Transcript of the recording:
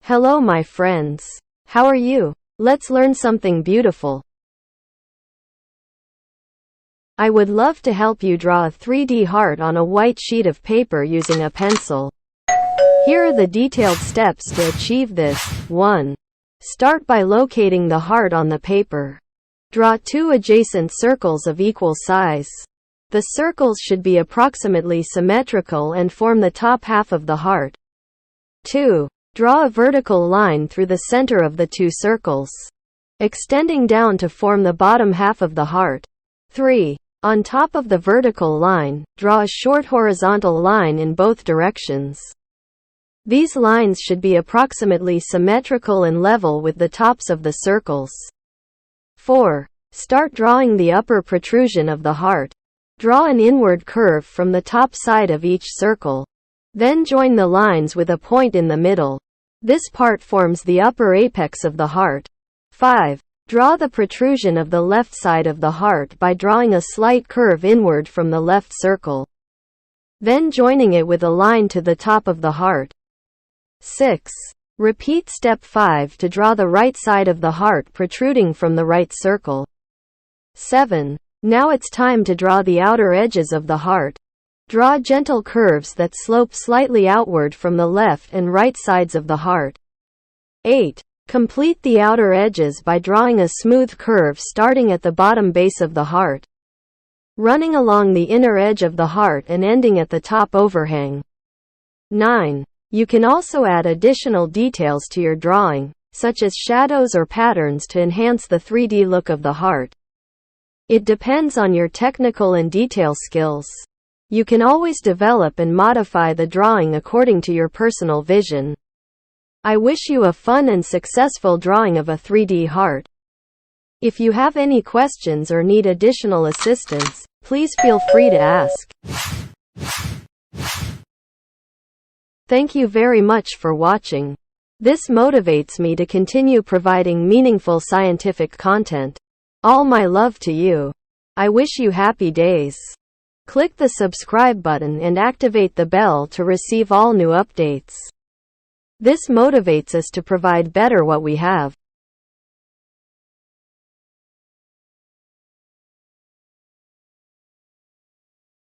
Hello my friends. How are you? Let's learn something beautiful. I would love to help you draw a 3D heart on a white sheet of paper using a pencil. Here are the detailed steps to achieve this. 1. Start by locating the heart on the paper. Draw 2 adjacent circles of equal size. The circles should be approximately symmetrical and form the top half of the heart. 2. Draw a vertical line through the center of the 2 circles, extending down to form the bottom half of the heart. 3. On top of the vertical line, draw a short horizontal line in both directions. These lines should be approximately symmetrical and level with the tops of the circles. 4. Start drawing the upper protrusion of the heart. Draw an inward curve from the top side of each circle. Then join the lines with a point in the middle. This part forms the upper apex of the heart. 5. Draw the protrusion of the left side of the heart by drawing a slight curve inward from the left circle, then joining it with a line to the top of the heart. 6. Repeat step 5 to draw the right side of the heart protruding from the right circle. 7. Now it's time to draw the outer edges of the heart. Draw gentle curves that slope slightly outward from the left and right sides of the heart. 8. Complete the outer edges by drawing a smooth curve starting at the bottom base of the heart, running along the inner edge of the heart and ending at the top overhang. 9. You can also add additional details to your drawing, such as shadows or patterns to enhance the 3D look of the heart. It depends on your technical and detail skills. You can always develop and modify the drawing according to your personal vision. I wish you a fun and successful drawing of a 3D heart. If you have any questions or need additional assistance, please feel free to ask. Thank you very much for watching. This motivates me to continue providing meaningful scientific content. All my love to you. I wish you happy days. Click the subscribe button and activate the bell to receive all new updates. This motivates us to provide better what we have.